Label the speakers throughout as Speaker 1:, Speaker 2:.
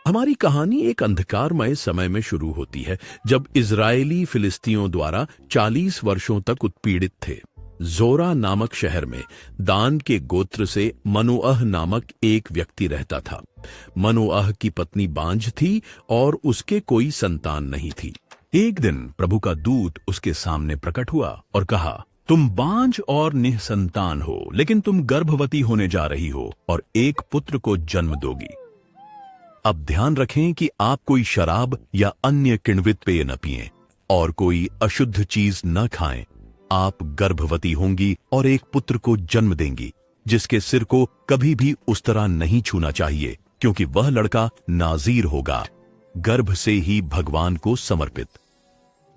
Speaker 1: हमारी कहानी एक अंधकारमय समय में शुरू होती है जब इजरायली फिलिस्तीनियों द्वारा 40 वर्षों तक उत्पीड़ित थे। जोरा नामक शहर में दान के गोत्र से मनोअह नामक एक व्यक्ति रहता था। मनोअह की पत्नी बांझ थी और उसके कोई संतान नहीं थी। एक दिन प्रभु का दूत उसके सामने प्रकट हुआ और कहा, तुम बांझ और निसंतान हो, लेकिन तुम गर्भवती होने जा रही हो और एक पुत्र को जन्म दोगी। अब ध्यान रखें कि आप कोई शराब या अन्य किण्वित पेय न पिएं और कोई अशुद्ध चीज न खाएं। आप गर्भवती होंगी और एक पुत्र को जन्म देंगी, जिसके सिर को कभी भी उस तरह नहीं छूना चाहिए, क्योंकि वह लड़का नाज़ीर होगा, गर्भ से ही भगवान को समर्पित।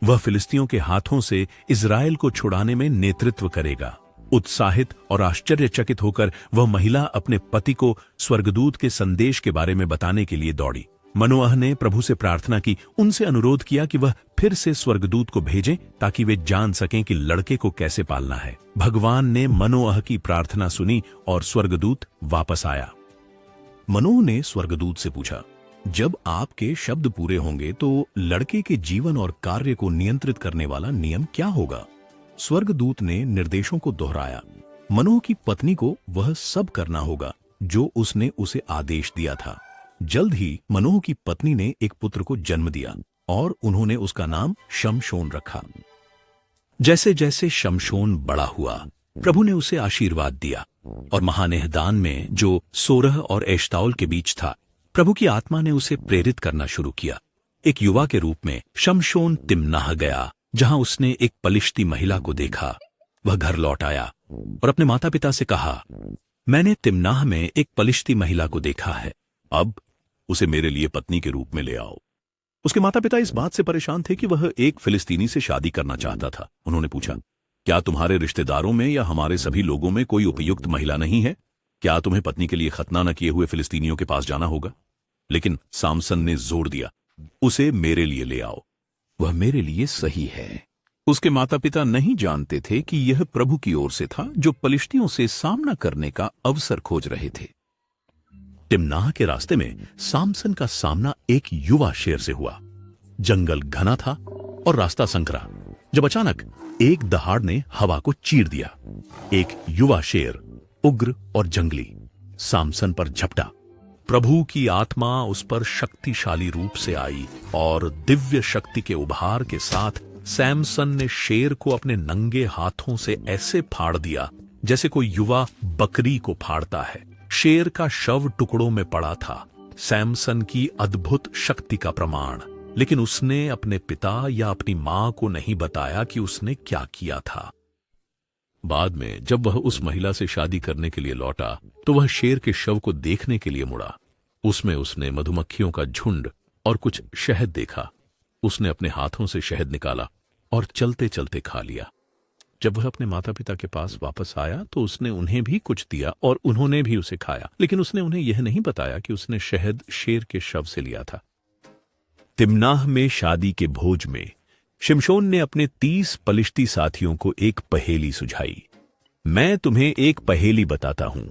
Speaker 1: वह फिलिस्तियों के हाथों से इजराइल को छुड़ाने में नेतृत्व करेगा। उत्साहित और आश्चर्यचकित होकर वह महिला अपने पति को स्वर्गदूत के संदेश के बारे में बताने के लिए दौड़ी। मनोअह ने प्रभु से प्रार्थना की, उनसे अनुरोध किया कि वह फिर से स्वर्गदूत को भेजें ताकि वे जान सकें कि लड़के को कैसे पालना है। भगवान ने मनोअह की प्रार्थना सुनी और स्वर्गदूत वापस आया। मनोअह ने स्वर्गदूत से पूछा, जब आपके शब्द पूरे होंगे तो लड़के के जीवन और कार्य को नियंत्रित करने वाला नियम क्या होगा? स्वर्गदूत ने निर्देशों को दोहराया। मनोअह की पत्नी को वह सब करना होगा जो उसने उसे आदेश दिया था। जल्द ही मनोअह की पत्नी ने एक पुत्र को जन्म दिया और उन्होंने उसका नाम शमशोन रखा। जैसे जैसे शमशोन बड़ा हुआ, प्रभु ने उसे आशीर्वाद दिया और महानेहदान में जो सोरह और एश्ताओल के बीच था, प्रभु की आत्मा ने उसे प्रेरित करना शुरू किया। एक युवा के रूप में शमशोन तिम्नाह गया, जहां उसने एक पलिश्ती महिला को देखा। वह घर लौट आया और अपने माता पिता से कहा, मैंने तिम्नाह में एक पलिश्ती महिला को देखा है, अब उसे मेरे लिए पत्नी के रूप में ले आओ। उसके माता पिता इस बात से परेशान थे कि वह एक फिलिस्तीनी से शादी करना चाहता था। उन्होंने पूछा, क्या तुम्हारे रिश्तेदारों में या हमारे सभी लोगों में कोई उपयुक्त महिला नहीं है? क्या तुम्हें पत्नी के लिए खतना न किए हुए फिलिस्तीनियों के पास जाना होगा? लेकिन सामसन ने जोर दिया, उसे मेरे लिए ले आओ, वह मेरे लिए सही है। उसके माता पिता नहीं जानते थे कि यह प्रभु की ओर से था, जो पलिश्तियों से सामना करने का अवसर खोज रहे थे। तिम्नाह के रास्ते में सामसन का सामना एक युवा शेर से हुआ। जंगल घना था और रास्ता संकरा, जब अचानक एक दहाड़ ने हवा को चीर दिया। एक युवा शेर, उग्र और जंगली, सामसन पर झपटा। प्रभु की आत्मा उस पर शक्तिशाली रूप से आई और दिव्य शक्ति के उभार के साथ सैमसन ने शेर को अपने नंगे हाथों से ऐसे फाड़ दिया जैसे कोई युवा बकरी को फाड़ता है। शेर का शव टुकड़ों में पड़ा था, सैमसन की अद्भुत शक्ति का प्रमाण। लेकिन उसने अपने पिता या अपनी मां को नहीं बताया कि उसने क्या किया था। बाद में जब वह उस महिला से शादी करने के लिए लौटा तो वह शेर के शव को देखने के लिए मुड़ा। उसमें उसने मधुमक्खियों का झुंड और कुछ शहद देखा। उसने अपने हाथों से शहद निकाला और चलते चलते खा लिया। जब वह अपने माता पिता के पास वापस आया तो उसने उन्हें भी कुछ दिया और उन्होंने भी उसे खाया, लेकिन उसने उन्हें यह नहीं बताया कि उसने शहद शेर के शव से लिया था। तिम्नाह में शादी के भोज में शिमशोन ने अपने 30 पलिश्ती साथियों को एक पहेली सुझाई। मैं तुम्हें एक पहेली बताता हूं,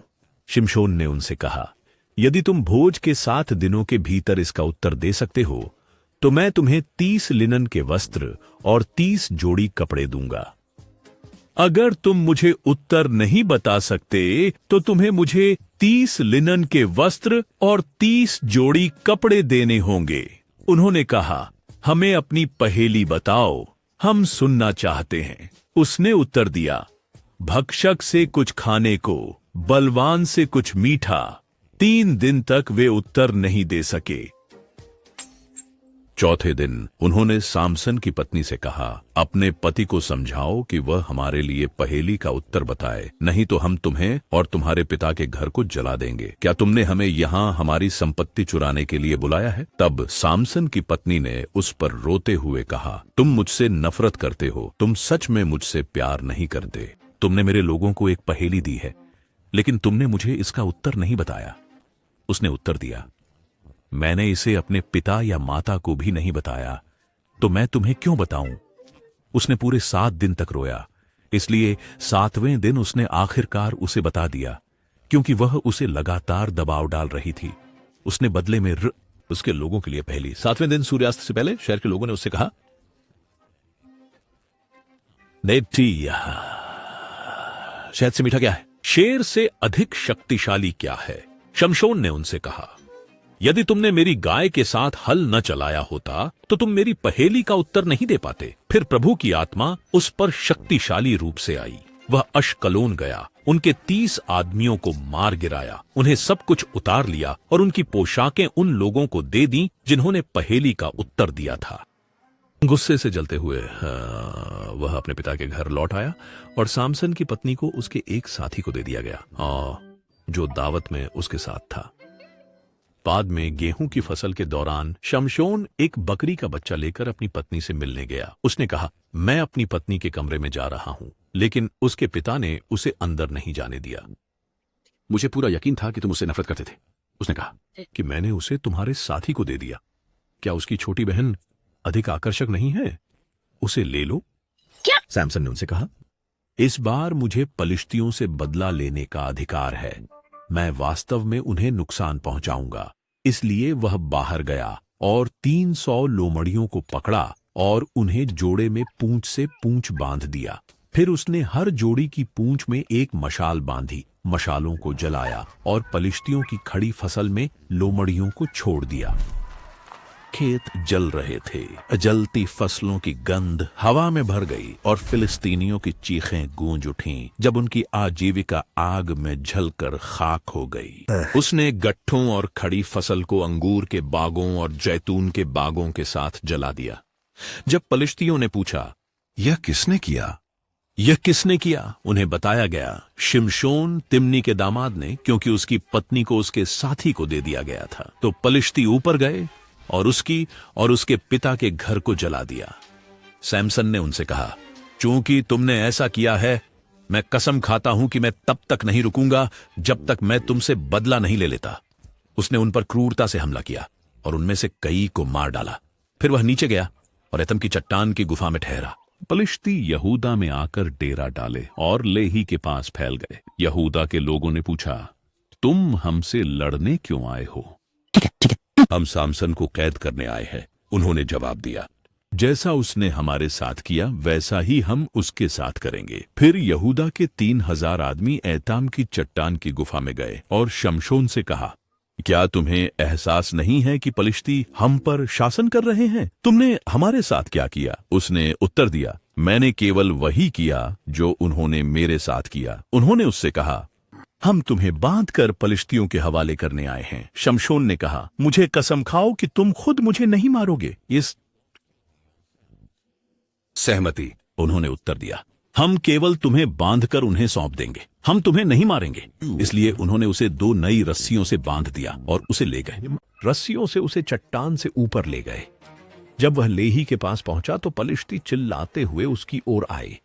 Speaker 1: शिमशोन ने उनसे कहा। यदि तुम भोज के 7 दिनों के भीतर इसका उत्तर दे सकते हो तो मैं तुम्हें 30 लिनन के वस्त्र और 30 जोड़ी कपड़े दूंगा। अगर तुम मुझे उत्तर नहीं बता सकते तो तुम्हें मुझे 30 लिनन के वस्त्र और 30 जोड़ी कपड़े देने होंगे। उन्होंने कहा, हमें अपनी पहेली बताओ, हम सुनना चाहते हैं। उसने उत्तर दिया, भक्षक से कुछ खाने को, बलवान से कुछ मीठा। 3 दिन तक वे उत्तर नहीं दे सके। चौथे दिन उन्होंने सामसन की पत्नी से कहा, अपने पति को समझाओ कि वह हमारे लिए पहेली का उत्तर बताए, नहीं तो हम तुम्हें और तुम्हारे पिता के घर को जला देंगे। क्या तुमने हमें यहाँ हमारी संपत्ति चुराने के लिए बुलाया है? तब सामसन की पत्नी ने उस पर रोते हुए कहा, तुम मुझसे नफरत करते हो, तुम सच में मुझसे प्यार नहीं करते। तुमने मेरे लोगों को एक पहेली दी है, लेकिन तुमने मुझे इसका उत्तर नहीं बताया। उसने उत्तर दिया, मैंने इसे अपने पिता या माता को भी नहीं बताया, तो मैं तुम्हें क्यों बताऊं? उसने पूरे 7 दिन तक रोया, इसलिए 7वें दिन उसने आखिरकार उसे बता दिया, क्योंकि वह उसे लगातार दबाव डाल रही थी। उसने बदले में
Speaker 2: उसके लोगों के लिए पहेली। 7वें दिन सूर्यास्त से पहले शहर के लोगों ने उससे कहा, नेटिया, शहद से मीठा क्या है? शेर से अधिक शक्तिशाली क्या है? शमशोन ने उनसे कहा, यदि तुमने मेरी गाय के साथ हल न चलाया होता तो तुम मेरी पहेली का उत्तर नहीं दे पाते। फिर प्रभु की आत्मा उस पर शक्तिशाली रूप से आई। वह अश्कलोन गया, उनके 30 आदमियों को मार गिराया, उन्हें सब कुछ उतार लिया और उनकी पोशाकें उन लोगों को दे दी जिन्होंने पहेली का उत्तर दिया था। गुस्से से जलते हुए वह अपने पिता के घर लौट आया और सामसन की पत्नी को उसके एक साथी को दे दिया गया, जो दावत में उसके साथ था। बाद में गेहूं की फसल के दौरान शमशोन एक बकरी का बच्चा लेकर अपनी पत्नी से मिलने गया। उसने कहा, मैं अपनी पत्नी के कमरे में जा रहा हूं, लेकिन उसके पिता ने उसे अंदर नहीं जाने दिया।
Speaker 3: मुझे पूरा यकीन था कि तुम उससे नफरत करते थे। उसने कहा
Speaker 2: कि मैंने उसे तुम्हारे साथी को दे दिया। क्या उसकी छोटी बहन अधिक आकर्षक नहीं है? उसे ले लो।
Speaker 4: क्या?
Speaker 2: सैमसन ने उनसे कहा, इस बार मुझे पलिश्तियों से बदला लेने का अधिकार है। मैं वास्तव में उन्हें नुकसान पहुंचाऊंगा। इसलिए वह बाहर गया और 300 लोमड़ियों को पकड़ा और उन्हें जोड़े में पूंछ से पूंछ बांध दिया। फिर उसने हर जोड़ी की पूंछ में एक मशाल बांधी, मशालों को जलाया और पलिश्तियों की खड़ी फसल में लोमड़ियों को छोड़ दिया। खेत जल रहे थे, जलती फसलों की गंध हवा में भर गई और फिलिस्तीनियों की चीखें गूंज उठीं जब उनकी आजीविका आग में झलकर खाक हो गई। उसने गट्ठों और खड़ी फसल को अंगूर के बागों और जैतून के बागों के साथ जला दिया। जब पलिश्तियों ने पूछा, यह किसने किया? यह किसने किया? उन्हें बताया गया, शिमशोन तिम्नी के दामाद ने, क्योंकि उसकी पत्नी को उसके साथी को दे दिया गया था। तो पलिश्ती ऊपर गए और उसकी और उसके पिता के घर को जला दिया। सैमसन ने उनसे कहा, चूंकि तुमने ऐसा किया है, मैं कसम खाता हूं कि मैं तब तक नहीं रुकूंगा जब तक मैं तुमसे बदला नहीं ले लेता। उसने उन पर क्रूरता से हमला किया और उनमें से कई को मार डाला। फिर वह नीचे गया और एतम की चट्टान की गुफा में ठहरा। पलिश्ती यहूदा में आकर डेरा डाले और लेही के पास फैल गए। यहूदा के लोगों ने पूछा, तुम हमसे लड़ने क्यों आए हो?
Speaker 4: ठीक है।
Speaker 2: हम सामसन को कैद करने आए हैं। उन्होंने जवाब दिया, जैसा उसने हमारे साथ किया वैसा ही हम उसके साथ करेंगे। फिर यहूदा के 3000 आदमी एताम की चट्टान की गुफा में गए और शमशोन से कहा, क्या तुम्हें एहसास नहीं है कि पलिश्ती हम पर शासन कर रहे हैं? तुमने हमारे साथ क्या किया? उसने उत्तर दिया, मैंने केवल वही किया जो उन्होंने मेरे साथ किया। उन्होंने उससे कहा, हम तुम्हें बांधकर पलिश्तियों के हवाले करने आए हैं। शमशोन ने कहा, मुझे कसम खाओ कि तुम खुद मुझे नहीं मारोगे। इस सहमति, उन्होंने उत्तर दिया, हम केवल तुम्हें बांधकर उन्हें सौंप देंगे, हम तुम्हें नहीं मारेंगे। इसलिए उन्होंने उसे 2 नई रस्सियों से बांध दिया और उसे ले गए। रस्सियों से उसे चट्टान से ऊपर ले गए। जब वह लेही के पास पहुंचा तो पलिश्ती चिल्लाते हुए उसकी ओर आए।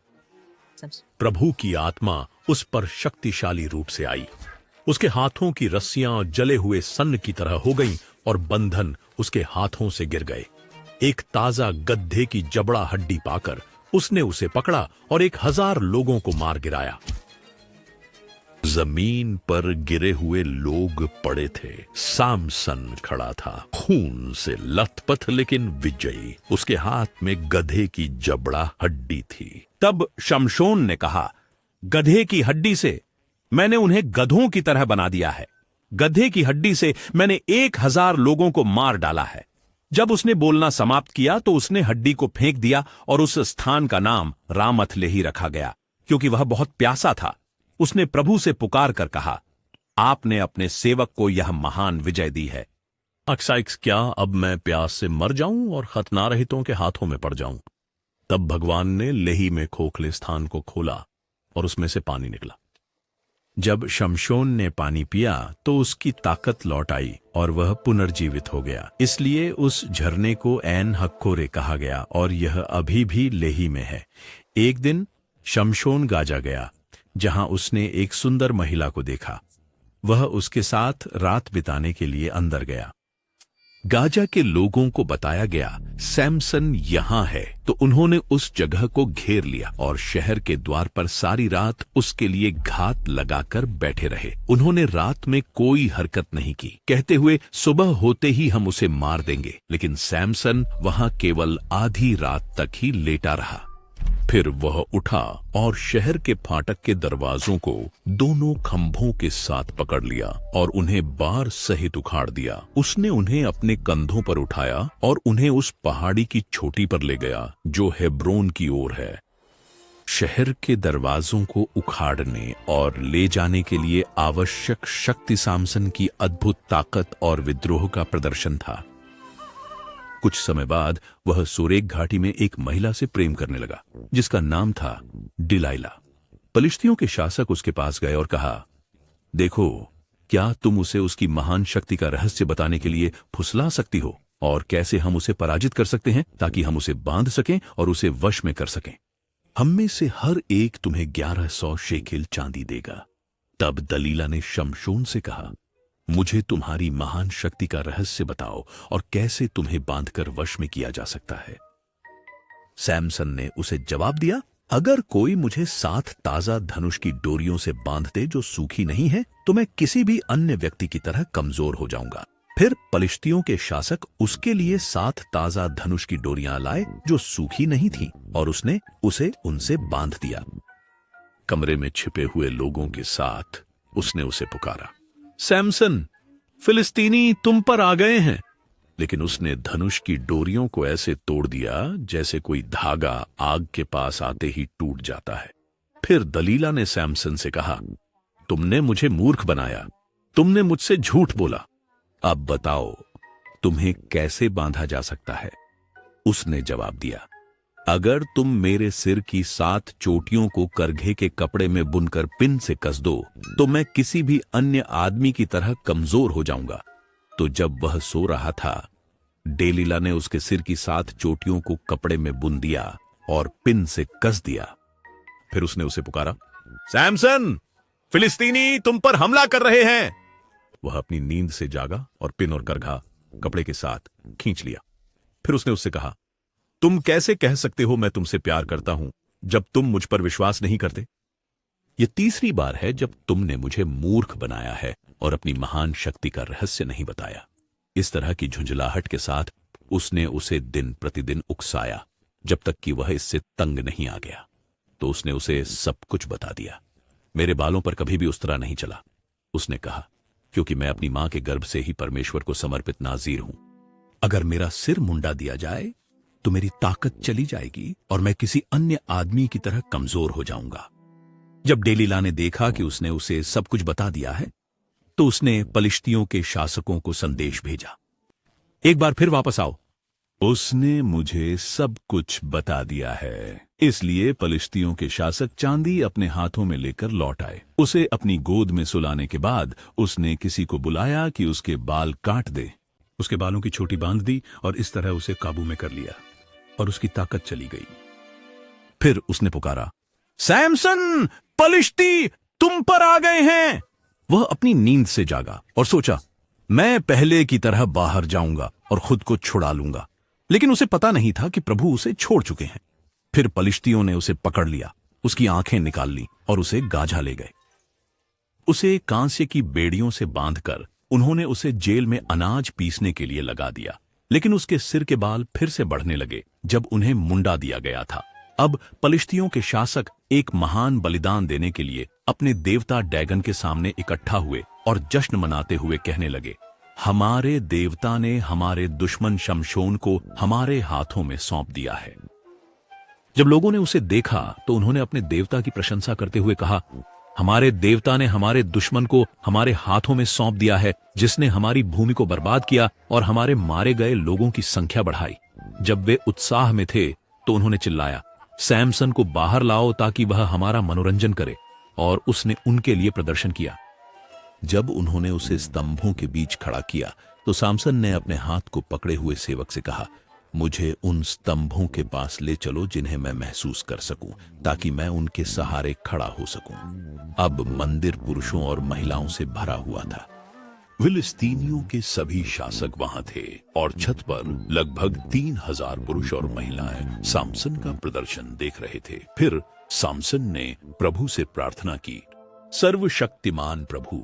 Speaker 2: प्रभु की आत्मा उस पर शक्तिशाली रूप से आई। उसके हाथों की रस्सियां जले हुए सन की तरह हो गईं और बंधन उसके हाथों से गिर गए। एक ताजा गड्ढे की जबड़ा हड्डी पाकर उसने उसे पकड़ा और 1000 लोगों को मार गिराया। जमीन पर गिरे हुए लोग पड़े थे। सामसन खड़ा था, खून से लथपथ लेकिन विजयी। उसके हाथ में गधे की जबड़ा हड्डी थी। तब शमशोन ने कहा, गधे की हड्डी से मैंने उन्हें गधों की तरह बना दिया है। गधे की हड्डी से मैंने 1000 लोगों को मार डाला है। जब उसने बोलना समाप्त किया तो उसने हड्डी को फेंक दिया और उस स्थान का नाम रामथ लेही रखा गया, क्योंकि वह बहुत प्यासा था। उसने प्रभु से पुकार कर कहा, आपने अपने सेवक को यह महान विजय दी है। अक्साइक्स, क्या अब मैं प्यास से मर जाऊं और खतनारहितों के हाथों में पड़ जाऊं? तब भगवान ने लेही में खोखले स्थान को खोला और उसमें से पानी निकला। जब शमशोन ने पानी पिया तो उसकी ताकत लौट आई और वह पुनर्जीवित हो गया। इसलिए उस झरने को ऐन हक्कोरे कहा गया और यह अभी भी लेही में है। एक दिन शमशोन गाजा गया, जहां उसने एक सुंदर महिला को देखा। वह उसके साथ रात बिताने के लिए अंदर गया।
Speaker 1: गाजा के लोगों को बताया गया सैमसन यहां है, तो उन्होंने उस जगह को घेर लिया और शहर के द्वार पर सारी रात उसके लिए घात लगाकर बैठे रहे। उन्होंने रात में कोई हरकत नहीं की, कहते हुए सुबह होते ही हम उसे मार देंगे। लेकिन सैमसन वहां केवल आधी रात तक ही लेटा रहा। फिर वह उठा और शहर के फाटक के दरवाजों को दोनों खंभों के साथ पकड़ लिया और उन्हें बार सहित उखाड़ दिया। उसने उन्हें अपने कंधों पर उठाया और उन्हें उस पहाड़ी की चोटी पर ले गया जो हेब्रोन की ओर है। शहर के दरवाजों को उखाड़ने और ले जाने के लिए आवश्यक शक्ति सैमसन की अद्भुत ताकत और विद्रोह का प्रदर्शन था। कुछ समय बाद वह सोरेक घाटी में एक महिला से प्रेम करने लगा जिसका नाम था डिलाइला। पलिश्तियों के शासक उसके पास गए और कहा, देखो, क्या तुम उसे उसकी महान शक्ति का रहस्य बताने के लिए फुसला सकती हो और कैसे हम उसे पराजित कर सकते हैं ताकि हम उसे बांध सकें और उसे वश में कर सकें। हम में से हर एक तुम्हें 1100 शेकेल चांदी देगा। तब दलीला ने शमशोन से कहा, मुझे तुम्हारी महान शक्ति का रहस्य बताओ और कैसे तुम्हें बांधकर वश में किया जा सकता है। सैमसन ने उसे जवाब दिया, अगर कोई मुझे 7 ताजा धनुष की डोरियों से बांध दे जो सूखी नहीं है, तो मैं किसी भी अन्य व्यक्ति की तरह कमजोर हो जाऊंगा। फिर पलिश्तियों के शासक उसके लिए 7 ताजा धनुष की डोरियां लाए जो सूखी नहीं थीं और उसने उसे उनसे बांध दिया। कमरे में छिपे हुए लोगों के साथ उसने उसे पुकारा, सैमसन, फिलिस्तीनी तुम पर आ गए हैं। लेकिन उसने धनुष की डोरियों को ऐसे तोड़ दिया जैसे कोई धागा आग के पास आते ही टूट जाता है। फिर दलीला ने सैमसन से कहा, तुमने मुझे मूर्ख बनाया, तुमने मुझसे झूठ बोला। अब बताओ, तुम्हें कैसे बांधा जा सकता है? उसने जवाब दिया, अगर तुम मेरे सिर की 7 चोटियों को करघे के कपड़े में बुनकर पिन से कस दो, तो मैं किसी भी अन्य आदमी की तरह कमजोर हो जाऊंगा। तो जब वह सो रहा था, डेलीला ने उसके सिर की 7 चोटियों को कपड़े में बुन दिया और पिन से कस दिया। फिर उसने उसे पुकारा, सैमसन, फिलिस्तीनी तुम पर हमला कर रहे हैं। वह अपनी नींद से जागा और पिन और करघा कपड़े के साथ खींच लिया। फिर उसने उससे कहा, तुम कैसे कह सकते हो मैं तुमसे प्यार करता हूं जब तुम मुझ पर विश्वास नहीं करते? यह तीसरी बार है जब तुमने मुझे मूर्ख बनाया है और अपनी महान शक्ति का रहस्य नहीं बताया। इस तरह की झुंझलाहट के साथ उसने उसे दिन प्रतिदिन उकसाया जब तक कि वह इससे तंग नहीं आ गया। तो उसने उसे सब कुछ बता दिया। मेरे बालों पर कभी भी उस तरह नहीं चला, उसने कहा, क्योंकि मैं अपनी मां के गर्भ से ही परमेश्वर को समर्पित नाजीर हूं। अगर मेरा सिर मुंडा दिया जाए तो मेरी ताकत चली जाएगी और मैं किसी अन्य आदमी की तरह कमजोर हो जाऊंगा। जब डेलीला ने देखा कि उसने उसे सब कुछ बता दिया है, तो उसने पलिश्तियों के शासकों को संदेश भेजा, एक बार फिर वापस आओ। उसने मुझे सब कुछ बता दिया है। इसलिए पलिश्तियों के शासक चांदी अपने हाथों में लेकर लौट आए। उसे अपनी गोद में सुलाने के बाद उसने किसी को बुलाया कि उसके बाल काट दे। उसके बालों की छोटी बांध दी और इस तरह उसे काबू में कर लिया और उसकी ताकत चली गई। फिर उसने पुकारा, सैमसन, पलिश्ती तुम पर आ गए हैं। वह अपनी नींद से जागा और सोचा, मैं पहले की तरह बाहर जाऊंगा और खुद को छुड़ा लूंगा। लेकिन उसे पता नहीं था कि प्रभु उसे छोड़ चुके हैं। फिर पलिश्तियों ने उसे पकड़ लिया, उसकी आंखें निकाल ली और उसे गाजा ले गए। उसे कांसे की बेड़ियों से बांधकर उन्होंने उसे जेल में अनाज पीसने के लिए लगा दिया। लेकिन उसके सिर के बाल फिर से बढ़ने लगे जब उन्हें मुंडा दिया गया था। अब पलिश्तियों के शासक एक महान बलिदान देने के लिए अपने देवता डैगन के सामने इकट्ठा हुए और जश्न मनाते हुए कहने लगे, हमारे देवता ने हमारे दुश्मन शमशोन को हमारे हाथों में सौंप दिया है। जब लोगों ने उसे देखा तो उन्होंने अपने देवता की प्रशंसा करते हुए कहा, हमारे देवता ने हमारे दुश्मन को हमारे हाथों में सौंप दिया है, जिसने हमारी भूमि को बर्बाद किया और हमारे मारे गए लोगों की संख्या बढ़ाई। जब वे उत्साह में थे तो उन्होंने चिल्लाया, सैमसन को बाहर लाओ ताकि वह हमारा मनोरंजन करे। और उसने उनके लिए प्रदर्शन किया। जब उन्होंने उसे स्तंभों के बीच खड़ा किया तो सैमसन ने अपने हाथ को पकड़े हुए सेवक से कहा, मुझे उन स्तंभों के पास ले चलो जिन्हें मैं महसूस कर सकूं, ताकि मैं उनके सहारे खड़ा हो सकूं। अब मंदिर पुरुषों और महिलाओं से भरा हुआ था। फिलिस्तीनियों के सभी शासक वहां थे और छत पर लगभग 3000 पुरुष और महिलाएं सामसन का प्रदर्शन देख रहे थे। फिर सामसन ने प्रभु से प्रार्थना की,
Speaker 2: सर्वशक्तिमान प्रभु,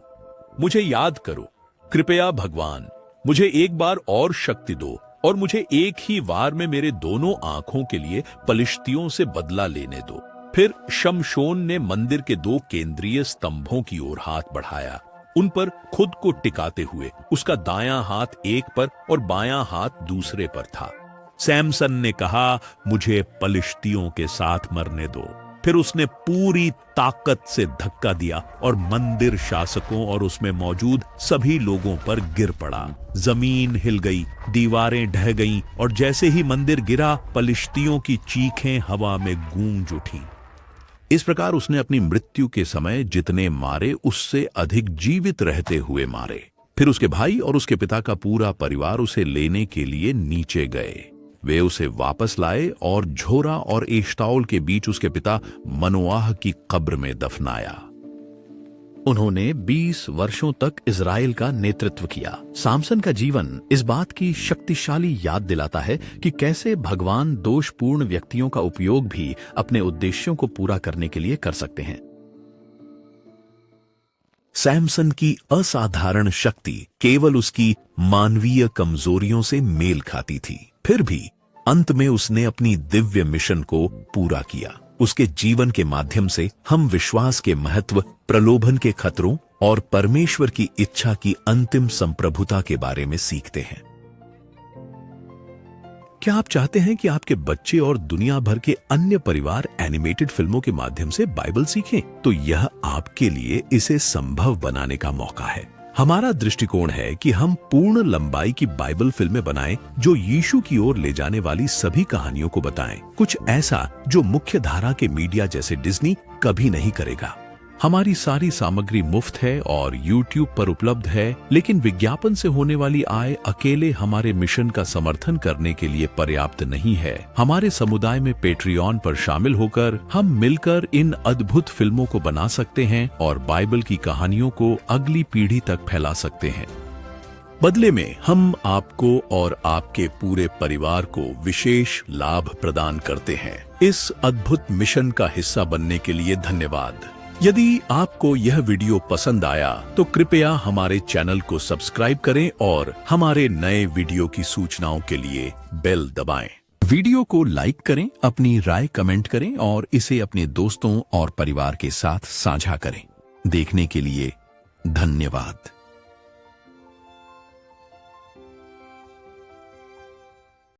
Speaker 2: मुझे याद करो। कृपया भगवान, मुझे एक बार और शक्ति दो और मुझे एक ही वार में मेरे दोनों आंखों के लिए पलिश्तियों से बदला लेने दो। फिर शमशोन ने मंदिर के 2 केंद्रीय स्तंभों की ओर हाथ बढ़ाया, उन पर खुद को टिकाते हुए। उसका दायां हाथ एक पर और बायां हाथ दूसरे पर था। सैमसन ने कहा, मुझे पलिश्तियों के साथ मरने दो। फिर उसने पूरी ताकत से धक्का दिया और मंदिर शासकों और उसमें मौजूद सभी लोगों पर गिर पड़ा। जमीन हिल गई, दीवारें ढह गईं और जैसे ही मंदिर गिरा, पलिश्तियों की चीखें हवा में गूंज उठी।
Speaker 1: इस प्रकार उसने अपनी मृत्यु के समय जितने मारे उससे अधिक जीवित रहते हुए मारे। फिर उसके भाई और उसके पिता का पूरा परिवार उसे लेने के लिए नीचे गए। वे उसे वापस लाए और झोरा और एश्ताओल के बीच उसके पिता मनोआह की कब्र में दफनाया।
Speaker 4: उन्होंने 20 वर्षों तक इजराइल का नेतृत्व किया। सामसन का जीवन इस बात की शक्तिशाली याद दिलाता है कि कैसे भगवान दोषपूर्ण व्यक्तियों का उपयोग भी अपने उद्देश्यों को पूरा करने के लिए कर सकते हैं।
Speaker 1: सैमसन की असाधारण शक्ति केवल उसकी मानवीय कमजोरियों से मेल खाती थी। फिर भी अंत में उसने अपनी दिव्य मिशन को पूरा किया। उसके जीवन के माध्यम से हम विश्वास के महत्व, प्रलोभन के खतरों और परमेश्वर की इच्छा की अंतिम संप्रभुता के बारे में सीखते हैं। क्या आप चाहते हैं कि आपके बच्चे और दुनिया भर के अन्य परिवार एनिमेटेड फिल्मों के माध्यम से बाइबल सीखें? तो यह आपके लिए इसे संभव बनाने का मौका है। हमारा दृष्टिकोण है कि हम पूर्ण लंबाई की बाइबल फिल्में बनाएं जो यीशु की ओर ले जाने वाली सभी कहानियों को बताएं। कुछ ऐसा जो मुख्य धारा के मीडिया जैसे डिज्नी कभी नहीं करेगा। हमारी सारी सामग्री मुफ्त है और YouTube पर उपलब्ध है, लेकिन विज्ञापन से होने वाली आय अकेले हमारे मिशन का समर्थन करने के लिए पर्याप्त नहीं है। हमारे समुदाय में पेट्रियन पर शामिल होकर हम मिलकर इन अद्भुत फिल्मों को बना सकते हैं और बाइबल की कहानियों को अगली पीढ़ी तक फैला सकते हैं। बदले में हम आपको और आपके पूरे परिवार को विशेष लाभ प्रदान करते हैं। इस अद्भुत मिशन का हिस्सा बनने के लिए धन्यवाद। यदि आपको यह वीडियो पसंद आया तो कृपया हमारे चैनल को सब्सक्राइब करें और हमारे नए वीडियो की सूचनाओं के लिए बेल दबाएं। वीडियो को लाइक करें, अपनी राय कमेंट करें और इसे अपने दोस्तों और परिवार के साथ साझा करें। देखने के लिए धन्यवाद।